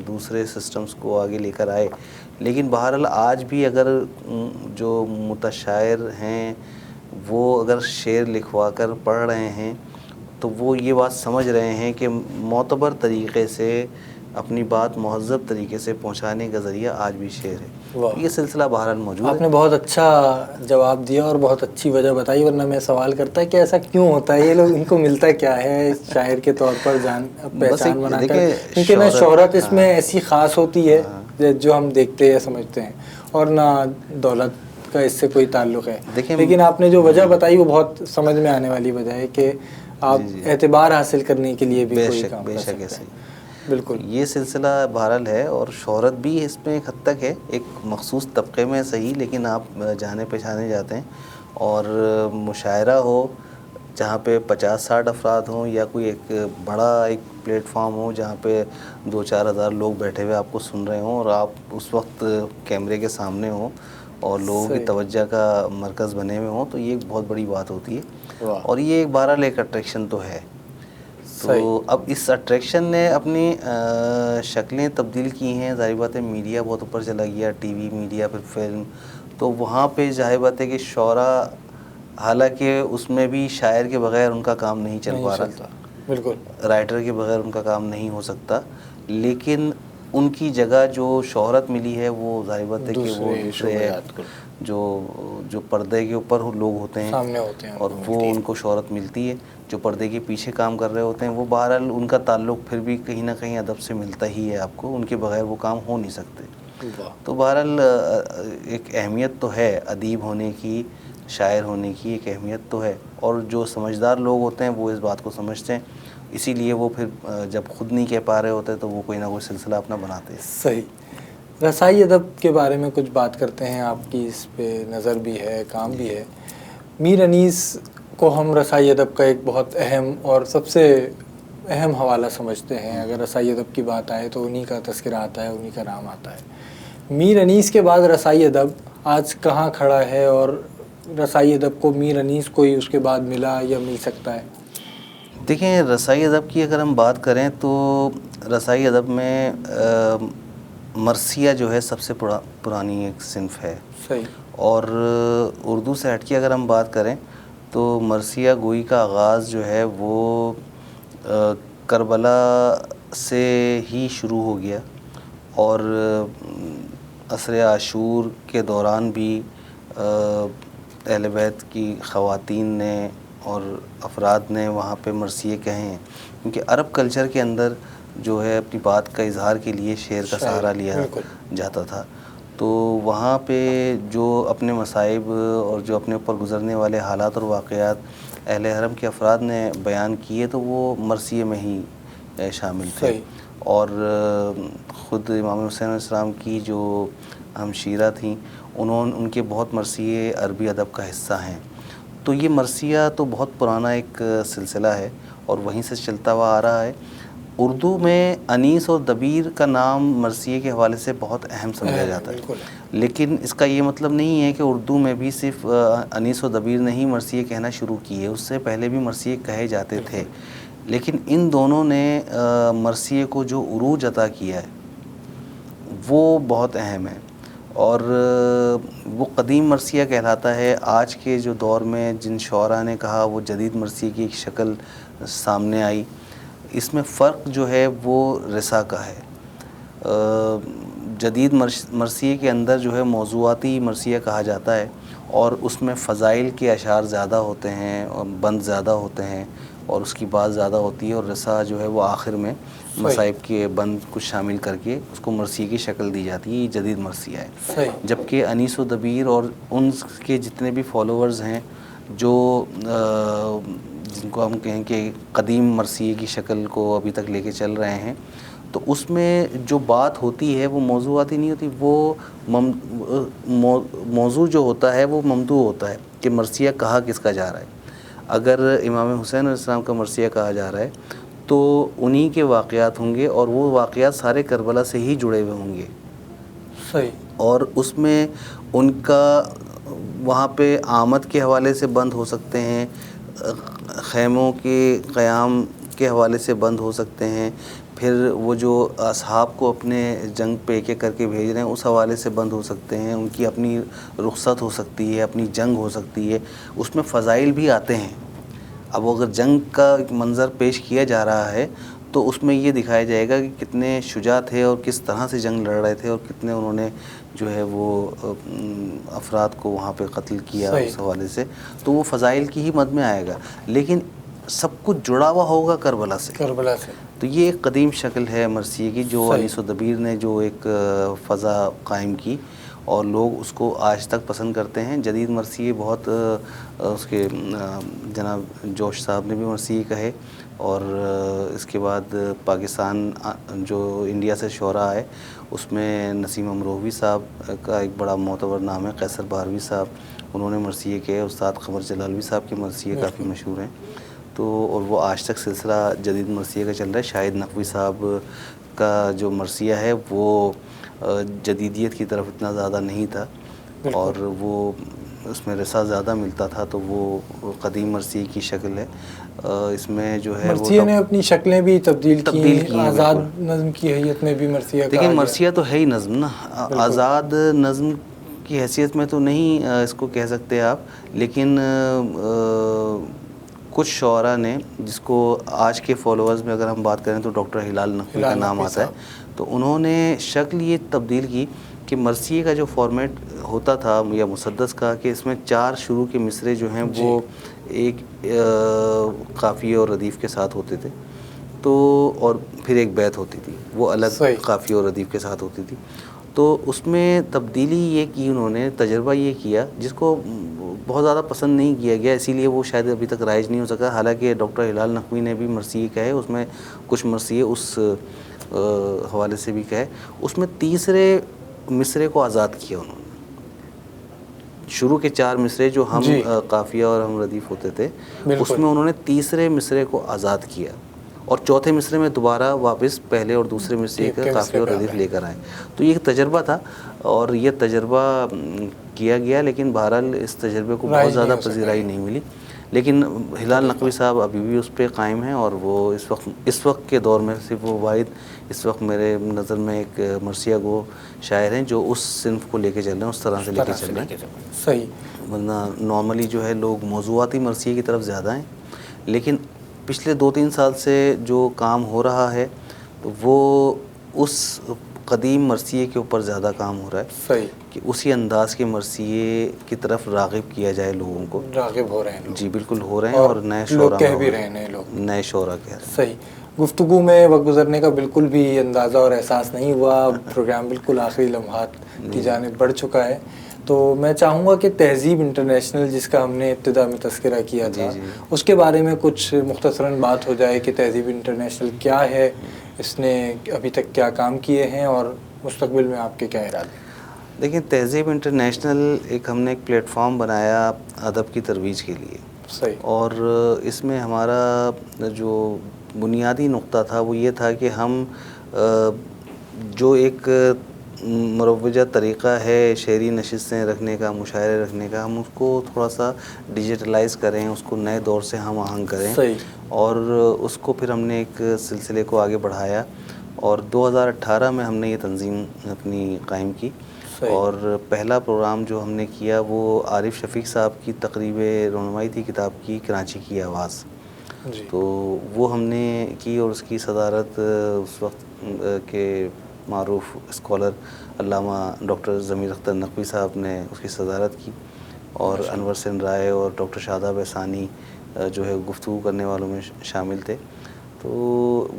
B: دوسرے سسٹمز کو آگے لے کر آئے۔ لیکن بہرحال آج بھی اگر جو متشاعر ہیں وہ اگر شعر لکھوا کر پڑھ رہے ہیں تو وہ یہ بات سمجھ رہے ہیں کہ معتبر طریقے سے اپنی بات مہذب طریقے سے پہنچانے کا ذریعہ آج بھی شعر ہے۔ یہ سلسلہ بہرحال موجود ہے۔
A: آپ نے بہت اچھا جواب دیا اور بہت اچھی وجہ بتائی، ورنہ میں سوال کرتا کہ ایسا کیوں ہوتا ہے، یہ لوگ ان کو ملتا کیا ہے شاعر کے طور پر پہچان بنا کر، کیونکہ نہ شہرت اس میں ایسی خاص ہوتی ہے جو ہم دیکھتے یا سمجھتے ہیں، اور نہ دولت کا اس سے کوئی تعلق ہے۔ لیکن آپ نے جو وجہ بتائی وہ بہت سمجھ میں آنے والی وجہ ہے کہ آپ اعتبار حاصل کرنے کے لیے بھی کوئی کام کر سکتے ہیں۔ بالکل،
B: یہ سلسلہ بہرحال ہے، اور شہرت بھی اس میں ایک حد تک ہے، ایک مخصوص طبقے میں صحیح، لیکن آپ جانے پہچانے جاتے ہیں، اور مشاعرہ ہو جہاں پہ 50-60 افراد ہوں، یا کوئی ایک بڑا ایک پلیٹ فارم ہو جہاں پہ 2-4 ہزار لوگ بیٹھے ہوئے آپ کو سن رہے ہوں، اور آپ اس وقت کیمرے کے سامنے ہوں اور لوگوں کی توجہ کا مرکز بنے ہوئے ہوں، تو یہ ایک بہت بڑی بات ہوتی ہے، اور یہ ایک بہرحال ایک اٹریکشن تو ہے۔ تو اب اس اٹریکشن نے اپنی شکلیں تبدیل کی ہیں، ظاہر بات ہے میڈیا بہت اوپر چلا گیا، ٹی وی میڈیا، پھر فلم، تو وہاں پہ ظاہر بات ہے کہ شعراء، حالانکہ اس میں بھی شاعر کے بغیر ان کا کام نہیں چل پا رہا،
A: بالکل
B: رائٹر کے بغیر ان کا کام نہیں ہو سکتا، لیکن ان کی جگہ جو شہرت ملی ہے وہ ظاہر بات ہے کہ وہ دوسرے جو پردے کے اوپر لوگ ہوتے ہیں اور وہ ان کو شہرت ملتی ہے، جو پردے کے پیچھے کام کر رہے ہوتے ہیں وہ بہرحال ان کا تعلق پھر بھی کہیں نہ کہیں ادب سے ملتا ہی ہے، آپ کو ان کے بغیر وہ کام ہو نہیں سکتے۔ تو بہرحال ایک اہمیت تو ہے ادیب ہونے کی، شاعر ہونے کی ایک اہمیت تو ہے، اور جو سمجھدار لوگ ہوتے ہیں وہ اس بات کو سمجھتے ہیں، اسی لیے وہ پھر جب خود نہیں کہہ پا رہے ہوتے تو وہ کوئی نہ کوئی سلسلہ اپنا بناتے ہیں۔
A: صحیح۔ رسائی ادب کے بارے میں کچھ بات کرتے ہیں، آپ کی اس پہ نظر بھی ہے، کام بھی ہے۔ میر انیس کو ہم رسائی ادب کا ایک بہت اہم اور سب سے اہم حوالہ سمجھتے ہیں، اگر رسائی ادب کی بات آئے تو انہی کا تذکرہ آتا ہے، انہی کا نام آتا ہے۔ میر انیس کے بعد رسائی ادب آج کہاں کھڑا ہے اور رسائی ادب کو میر انیس کو ہی اس کے بعد ملا یا مل سکتا ہے؟
B: دیکھیں رسائی ادب کی اگر ہم بات کریں تو رسائی ادب میں مرثیہ جو ہے سب سے پرانی ایک صنف ہے.
A: صحیح.
B: اور اردو سے ہٹ کے اگر ہم بات کریں تو مرثیہ گوئی کا آغاز جو ہے وہ کربلا سے ہی شروع ہو گیا، اور عصر عاشور کے دوران بھی اہل بیت کی خواتین نے اور افراد نے وہاں پہ مرثیے کہے ہیں، کیونکہ عرب کلچر کے اندر جو ہے اپنی بات کا اظہار کے لیے شعر کا سہارا لیا جاتا تھا. تو وہاں پہ جو اپنے مصائب اور جو اپنے اوپر گزرنے والے حالات اور واقعات اہل حرم کے افراد نے بیان کیے تو وہ مرثیے میں ہی شامل تھے. اور خود امام حسین علیہ السلام کی جو ہمشیرہ تھیں ان کے بہت مرثیے عربی ادب کا حصہ ہیں. تو یہ مرثیہ تو بہت پرانا ایک سلسلہ ہے اور وہیں سے چلتا ہوا آ رہا ہے. اردو میں انیس اور دبیر کا نام مرثیے کے حوالے سے بہت اہم سمجھا جاتا ہے، لیکن اس کا یہ مطلب نہیں ہے کہ اردو میں بھی صرف انیس و دبیر نے ہی مرثیے کہنا شروع کیے، اس سے پہلے بھی مرثیے کہے جاتے تھے. لیکن ان دونوں نے مرثیے کو جو عروج عطا کیا ہے وہ بہت اہم ہے، اور وہ قدیم مرثیہ کہلاتا ہے. آج کے جو دور میں جن شعراء نے کہا وہ جدید مرثیے کی ایک شکل سامنے آئی، اس میں فرق جو ہے وہ رسا کا ہے. جدید مرثیے کے اندر جو ہے موضوعاتی مرثیہ کہا جاتا ہے، اور اس میں فضائل کے اشعار زیادہ ہوتے ہیں اور بند زیادہ ہوتے ہیں اور اس کی بات زیادہ ہوتی ہے، اور رسا جو ہے وہ آخر میں مصائب کے بند کچھ شامل کر کے اس کو مرثیے کی شکل دی جاتی ہے. یہ جدید مرثیہ ہے. جبکہ انیس و دبیر اور ان کے جتنے بھی فالوورز ہیں جو جن کو ہم کہیں کہ قدیم مرثیے کی شکل کو ابھی تک لے کے چل رہے ہیں، تو اس میں جو بات ہوتی ہے وہ موضوعاتی نہیں ہوتی، وہ موضوع جو ہوتا ہے وہ ممدوح ہوتا ہے کہ مرثیہ کہا کس کا جا رہا ہے. اگر امام حسین علیہ السلام کا مرثیہ کہا جا رہا ہے تو انہی کے واقعات ہوں گے، اور وہ واقعات سارے کربلا سے ہی جڑے ہوئے ہوں گے.
A: صحیح.
B: اور اس میں ان کا وہاں پہ آمد کے حوالے سے بند ہو سکتے ہیں، خیموں کے قیام کے حوالے سے بند ہو سکتے ہیں، پھر وہ جو اصحاب کو اپنے جنگ پہ ایک ایک کر کے بھیج رہے ہیں اس حوالے سے بند ہو سکتے ہیں، ان کی اپنی رخصت ہو سکتی ہے، اپنی جنگ ہو سکتی ہے. اس میں فضائل بھی آتے ہیں. اب اگر جنگ کا ایک منظر پیش کیا جا رہا ہے تو اس میں یہ دکھایا جائے گا کہ کتنے شجاع تھے اور کس طرح سے جنگ لڑ رہے تھے اور کتنے انہوں نے جو ہے وہ افراد کو وہاں پہ قتل کیا اس حوالے سے. تو وہ فضائل کی ہی مد میں آئے گا، لیکن سب کچھ جڑا ہوا ہوگا کربلا سے. تو یہ ایک قدیم شکل ہے مرثیے کی جو انیس و دبیر نے جو ایک فضا قائم کی، اور لوگ اس کو آج تک پسند کرتے ہیں. جدید مرثیے بہت اس کے جناب جوش صاحب نے بھی مرثیے کہے، اور اس کے بعد پاکستان جو انڈیا سے شعراء آئے اس میں نسیم امروہوی صاحب کا ایک بڑا معتبر نام ہے، قیصر بہروی صاحب، انہوں نے مرثیے کہے. استاد قمر جلالوی صاحب کے مرثیے کافی مشہور ہیں. تو اور وہ آج تک سلسلہ جدید مرثیے کا چل رہا ہے. شاہد نقوی صاحب کا جو مرثیہ ہے وہ جدیدیت کی طرف اتنا زیادہ نہیں تھا، اور وہ اس میں رسا زیادہ ملتا تھا، تو وہ قدیم مرثیے کی شکل ہے. اس میں جو ہے
A: مرثیے نے اپنی شکلیں بھی تبدیل کی ہیں. آزاد نظم کی حیثیت میں بھی مرثیہ
B: دیکھیں مرثیہ تو ہے ہی نظم نا. آزاد نظم کی حیثیت میں تو نہیں اس کو کہہ سکتے آپ، لیکن کچھ شعراء نے جس کو آج کے فالوورز میں اگر ہم بات کریں تو ڈاکٹر ہلال نقوی کا نام آتا ہے، تو انہوں نے شکل یہ تبدیل کی کہ مرثیے کا جو فارمیٹ ہوتا تھا یا مسدس کا، کہ اس میں 4 شروع کے مصرے جو ہیں وہ ایک قافیے اور ردیف کے ساتھ ہوتے تھے، تو اور پھر ایک بیت ہوتی تھی وہ الگ قافیے اور ردیف کے ساتھ ہوتی تھی. تو اس میں تبدیلی یہ کی انہوں نے، تجربہ یہ کیا جس کو بہت زیادہ پسند نہیں کیا گیا، اسی لیے وہ شاید ابھی تک رائج نہیں ہو سکا. حالانکہ ڈاکٹر ہلال نقوی نے بھی مرثیے کہے، اس میں کچھ مرثیے اس حوالے سے بھی کہے. اس میں تیسرے مصرے کو آزاد کیا انہوں نے. شروع کے 4 مصرے جو ہم قافیہ اور ہم ردیف ہوتے تھے، اس میں انہوں نے تیسرے مصرے کو آزاد کیا، اور چوتھے مصرے میں دوبارہ واپس پہلے اور دوسرے مصرے کا قافیہ اور ردیف لے کر آئے. تو یہ ایک تجربہ تھا، اور یہ تجربہ کیا گیا، لیکن بہرحال اس تجربے کو بہت زیادہ پذیرائی نہیں ملی. لیکن ہلال نقوی صاحب ابھی بھی اس پہ قائم ہیں، اور وہ اس وقت کے دور میں صرف وہ واحد اس وقت میرے نظر میں ایک مرثیہ گو شاعر ہیں جو اس صنف کو لے کے چل رہے ہیں، اس طرح سے لے کے چل رہے ہیں.
A: صحیح.
B: ورنہ نارملی جو ہے لوگ موضوعاتی مرثیے کی طرف زیادہ ہیں، لیکن پچھلے 2-3 سال سے جو کام ہو رہا ہے وہ اس قدیم مرثیے کے اوپر زیادہ کام ہو رہا ہے.
A: صحیح.
B: کہ اسی انداز کے مرثیے کی طرف راغب کیا جائے لوگوں کو.
A: راغب ہو رہے ہیں لوگ.
B: جی بالکل ہو رہے ہیں، اور نئے شعراء
A: کہہ بھی رہے ہیں لوگ،
B: نئے شعراء کہہ رہے ہیں.
A: صحیح. گفتگو میں وقت گزرنے کا بالکل بھی اندازہ اور احساس نہیں ہوا. پروگرام بالکل آخری لمحات کی جانب بڑھ چکا ہے. تو میں چاہوں گا کہ تہذیب انٹرنیشنل جس کا ہم نے ابتدا میں تذکرہ کیا تھا، اس کے بارے میں کچھ مختصراً بات ہو جائے کہ تہذیب انٹرنیشنل کیا ہے، اس نے ابھی تک کیا کام کیے ہیں، اور مستقبل میں آپ کے کیا ارادے ہیں؟
B: دیکھیں، تہذیب انٹرنیشنل ہم نے ایک پلیٹ فارم بنایا ادب کی ترویج کے لیے.
A: صحیح.
B: اور اس میں ہمارا جو بنیادی نقطہ تھا وہ یہ تھا کہ ہم جو ایک مروجہ طریقہ ہے شعری نشستیں رکھنے کا، مشاعرے رکھنے کا، ہم اس کو تھوڑا سا ڈیجیٹلائز کریں، اس کو نئے دور سے ہم آہنگ کریں.
A: صحیح.
B: اور اس کو پھر ہم نے ایک سلسلے کو آگے بڑھایا، اور 2018 میں ہم نے یہ تنظیم اپنی قائم کی. اور پہلا پروگرام جو ہم نے کیا وہ عارف شفیق صاحب کی تقریب رونمائی تھی کتاب کی، کراچی کی آواز.
A: جی.
B: تو وہ ہم نے کی، اور اس کی صدارت اس وقت کے معروف اسکالر علامہ ڈاکٹر ضمیر اختر نقوی صاحب نے اس کی صدارت کی، اور انور سین رائے اور ڈاکٹر شاداب احسانی جو ہے گفتگو کرنے والوں میں شامل تھے. تو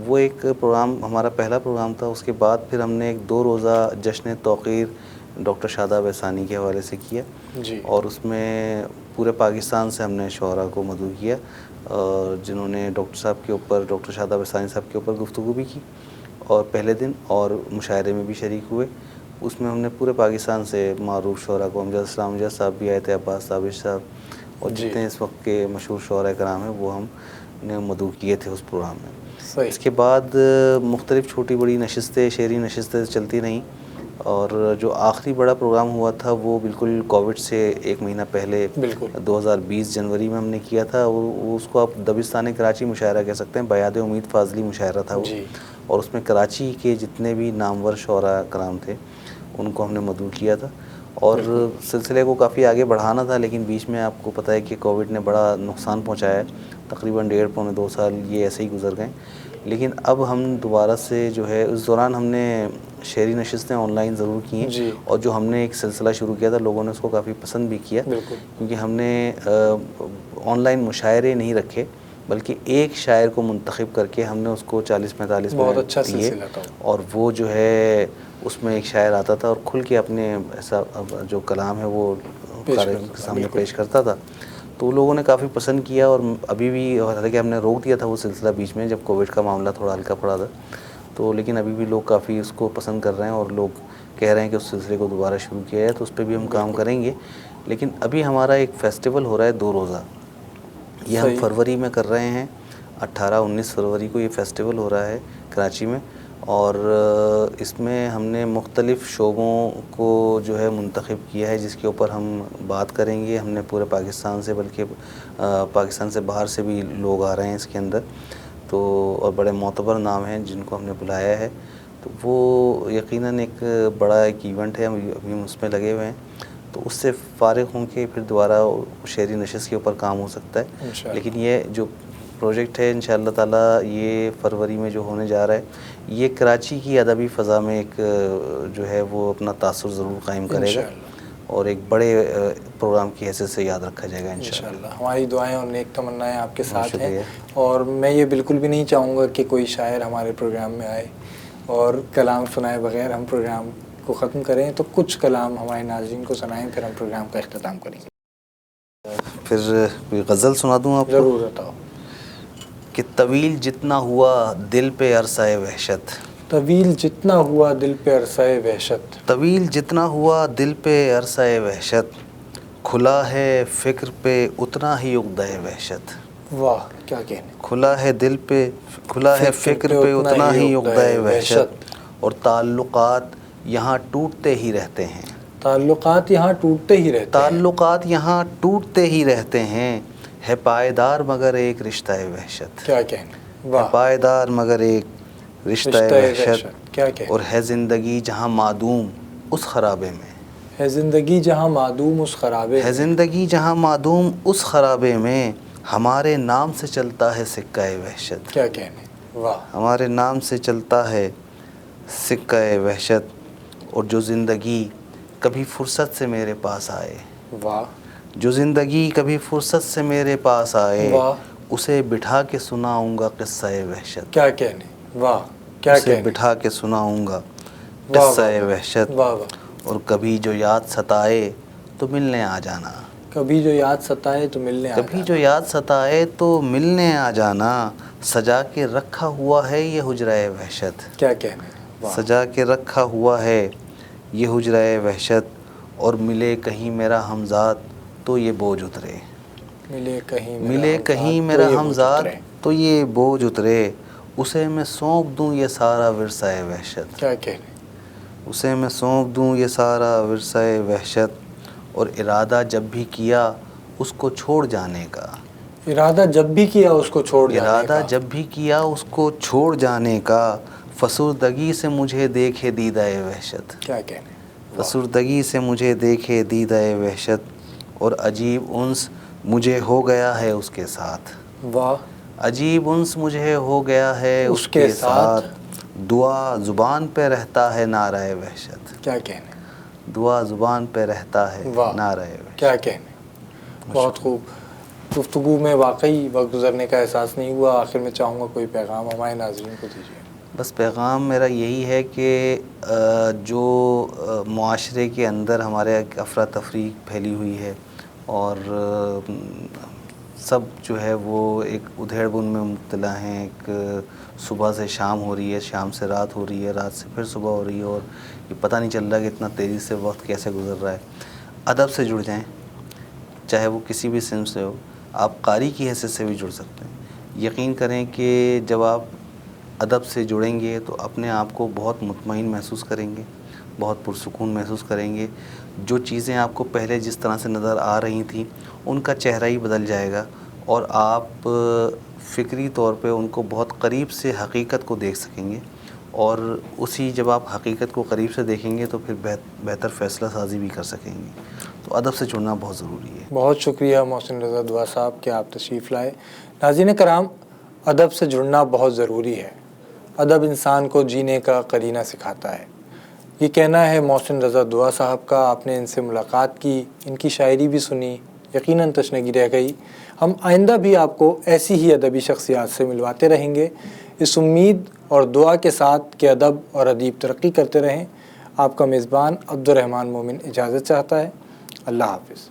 B: وہ ایک پروگرام ہمارا پہلا پروگرام تھا. اس کے بعد پھر ہم نے ایک 2 روزہ جشن توقیر ڈاکٹر شاداب احسانی کے حوالے سے کیا.
A: جی.
B: اور اس میں پورے پاکستان سے ہم نے شعراء کو مدعو کیا، جنہوں نے ڈاکٹر صاحب کے اوپر، ڈاکٹر شاداب احسانی صاحب کے اوپر گفتگو بھی کی، اور پہلے دن اور مشاعرے میں بھی شریک ہوئے. اس میں ہم نے پورے پاکستان سے معروف شعراء کو، امجد اسلام امجد صاحب بھی آئے تھے، عباس تابش صاحب، اور جتنے اس وقت کے مشہور شعراء کرام ہیں وہ ہم نے مدعو کیے تھے اس پروگرام میں. اس کے بعد مختلف چھوٹی بڑی نشستیں، شعری نشستیں چلتی رہیں. اور جو آخری بڑا پروگرام ہوا تھا وہ بالکل کووڈ سے 1 مہینہ پہلے 2020 جنوری میں ہم نے کیا تھا. وہ اس کو آپ دبستان کراچی مشاعرہ کہہ سکتے ہیں، بیاد امید فاضلی مشاعرہ تھا وہ. اور اس میں کراچی کے جتنے بھی نامور شعراء کرام تھے ان کو ہم نے مدعو کیا تھا. اور سلسلے کو کافی آگے بڑھانا تھا، لیکن بیچ میں آپ کو پتہ ہے کہ کووڈ نے بڑا نقصان پہنچایا ہے. تقریباً 1.5-2 سال یہ ایسے ہی گزر گئے. لیکن اب ہم دوبارہ سے جو ہے، اس دوران ہم نے شعری نشستیں آن لائن ضرور کی ہیں، اور جو ہم نے ایک سلسلہ شروع کیا تھا لوگوں نے اس کو کافی پسند بھی کیا، کیونکہ ہم نے آن لائن مشاعرے نہیں رکھے بلکہ ایک شاعر کو منتخب کر کے ہم نے اس کو 40-45 منٹ دیے، اور وہ جو ہے اس میں ایک شاعر آتا تھا اور کھل کے اپنے ایسا جو کلام ہے وہ قاری کے سامنے پیش کرتا تھا. تو لوگوں نے کافی پسند کیا. اور ابھی بھی، حالانکہ ہم نے روک دیا تھا وہ سلسلہ بیچ میں جب کووڈ کا معاملہ تھوڑا ہلکا پڑا تھا، تو لیکن ابھی بھی لوگ کافی اس کو پسند کر رہے ہیں، اور لوگ کہہ رہے ہیں کہ اس سلسلے کو دوبارہ شروع کیا ہے. تو اس پہ بھی ہم کام کریں گے. لیکن ابھی ہمارا ایک فیسٹیول ہو رہا ہے 2 روزہ، یہ ہم فروری میں کر رہے ہیں. 18-19 فروری کو یہ فیسٹیول ہو رہا ہے کراچی میں. اور اس میں ہم نے مختلف شعبوں کو جو ہے منتخب کیا ہے جس کے اوپر ہم بات کریں گے. ہم نے پورے پاکستان سے، بلکہ پاکستان سے باہر سے بھی لوگ آ رہے ہیں اس کے اندر، تو اور بڑے معتبر نام ہیں جن کو ہم نے بلایا ہے. تو وہ یقیناً ایک بڑا ایک ایونٹ ہے، ابھی اس میں لگے ہوئے ہیں. تو اس سے فارغ ہوں کے پھر دوبارہ شعری نشست کے اوپر کام ہو سکتا ہے. لیکن یہ جو پروجیکٹ ہے انشاءاللہ تعالی یہ فروری میں جو ہونے جا رہا ہے، یہ کراچی کی ادبی فضا میں ایک جو ہے وہ اپنا تاثر ضرور قائم کرے گا، اور ایک بڑے پروگرام کی حیثیت سے یاد رکھا جائے گا انشاءاللہ.
A: ہماری دعائیں اور نیک تمنائیں آپ کے ساتھ ہیں. اور میں یہ بالکل بھی نہیں چاہوں گا کہ کوئی شاعر ہمارے پروگرام میں آئے اور کلام سنائے بغیر ہم پروگرام کو ختم کریں. تو کچھ کلام ہمارے ناظرین کو سنائیں، پھر ہم پروگرام کا اختتام کریں گے.
B: پھر کوئی غزل سنا دوں آپ کو؟
A: ضرور بتاؤ.
B: کہ طویل جتنا ہوا دل پہ عرصہ وحشت،
A: طویل جتنا ہوا دل پہ عرصہ وحشت،
B: طویل جتنا ہوا دل پہ عرصہ وحشت، کھلا ہے فکر پہ اتنا ہی عقدہ وحشت.
A: واہ کیا کہنے.
B: کھلا ہے دل پہ، کھلا ہے فکر پہ اتنا ہی عقدہ وحشت، اور تعلقات یہاں ٹوٹتے ہی رہتے ہیں.
A: تعلقات یہاں ٹوٹتے ہی رہتے ہیں.
B: تعلقات یہاں ٹوٹتے ہی رہتے ہیں، ہے پائیدار مگر ایک رشتہ وحشت.
A: کیا کہنے.
B: ہے
A: واہ.
B: پائیدار مگر ایک رشتہ وحشت.
A: کیا کہنے.
B: اور ہے زندگی جہاں معدوم اس خرابے میں.
A: ہے زندگی جہاں معدوم اس خرابے
B: ہے
A: میں.
B: زندگی جہاں معدوم اس خرابے میں، ہمارے نام سے چلتا ہے سکہ وحشت.
A: کیا کہنے. واہ.
B: ہمارے نام سے چلتا ہے سکہ وحشت. اور جو زندگی کبھی فرصت سے میرے پاس آئے،
A: واہ.
B: جو زندگی کبھی فرصت سے میرے پاس آئے،
A: واہ.
B: اسے بٹھا کے سناؤں گا قصہ وحشت.
A: کیا کہنے. واہ. کیا
B: اسے
A: کہنے.
B: بٹھا کے سناؤں گا
A: واہ
B: قصہ
A: واہ.
B: وحشت.
A: واہ واہ.
B: اور کبھی جو یاد ستائے تو ملنے آ جانا.
A: کبھی جو یاد ستائے تو ملنے آ
B: کبھی
A: جانا.
B: جو یاد ستائے تو ملنے آ جانا. سجا کے رکھا ہوا ہے یہ حجرہ وحشت.
A: کیا کہنے. واہ.
B: سجا کے رکھا ہوا ہے یہ حجرہ وحشت. اور ملے کہیں میرا ہمزاد تو یہ بوجھ اترے.
A: ملے کہیں
B: ملے کہیں میرا ہمزاد تو یہ بوجھ اترے. اسے میں سونپ دوں یہ سارا ورثہ وحشت.
A: کیا کہنے.
B: اسے میں سونپ دوں یہ سارا ورثہ وحشت. اور ارادہ جب بھی کیا اس کو چھوڑ جانے کا.
A: ارادہ جب بھی کیا اس کو چھوڑ جانے کا.
B: ارادہ جب بھی کیا اس کو چھوڑ جانے کا. فسردگی سے مجھے دیکھے دیدہ وحشت.
A: کیا کہنے.
B: فسردگی سے مجھے دیکھے دیدہ وحشت. اور عجیب انس مجھے ہو گیا ہے اس کے ساتھ.
A: واہ.
B: عجیب انس مجھے ہو گیا ہے اس کے ساتھ. دعا زبان پہ رہتا ہے نعرہ وحشت.
A: کیا کہنے.
B: دعا زبان پہ رہتا ہے
A: واہ.
B: نعرہ وحشت.
A: کیا کہنے. بہت خوب. گفتگو میں واقعی وقت گزرنے کا احساس نہیں ہوا. آخر میں چاہوں گا کوئی پیغام ہمارے ناظرین کو دیجیے.
B: بس پیغام میرا یہی ہے کہ جو معاشرے کے اندر ہمارے افراتفری پھیلی ہوئی ہے اور سب جو ہے وہ ایک ادھیڑ بن میں مبتلا ہیں. ایک صبح سے شام ہو رہی ہے، شام سے رات ہو رہی ہے، رات سے پھر صبح ہو رہی ہے، اور یہ پتہ نہیں چل رہا کہ اتنا تیزی سے وقت کیسے گزر رہا ہے. ادب سے جڑ جائیں، چاہے وہ کسی بھی صنف سے ہو. آپ قاری کی حیثیت سے بھی جڑ سکتے ہیں. یقین کریں کہ جب آپ ادب سے جڑیں گے تو اپنے آپ کو بہت مطمئن محسوس کریں گے، بہت پرسکون محسوس کریں گے. جو چیزیں آپ کو پہلے جس طرح سے نظر آ رہی تھیں ان کا چہرہ ہی بدل جائے گا، اور آپ فکری طور پہ ان کو بہت قریب سے حقیقت کو دیکھ سکیں گے. اور اسی جب آپ حقیقت کو قریب سے دیکھیں گے تو پھر بہتر فیصلہ سازی بھی کر سکیں گے. تو ادب سے جڑنا بہت ضروری ہے.
A: بہت شکریہ محسن رضا دعا صاحب کہ آپ تشریف لائے. ناظرین کرام، ادب سے جڑنا بہت ضروری ہے. ادب انسان کو جینے کا قرینہ سکھاتا ہے. یہ کہنا ہے محسن رضا دعا صاحب کا. آپ نے ان سے ملاقات کی، ان کی شاعری بھی سنی، یقیناً تشنگی رہ گئی. ہم آئندہ بھی آپ کو ایسی ہی ادبی شخصیات سے ملواتے رہیں گے، اس امید اور دعا کے ساتھ کہ ادب اور ادیب ترقی کرتے رہیں. آپ کا میزبان عبد الرحمن مومن اجازت چاہتا ہے. اللہ حافظ.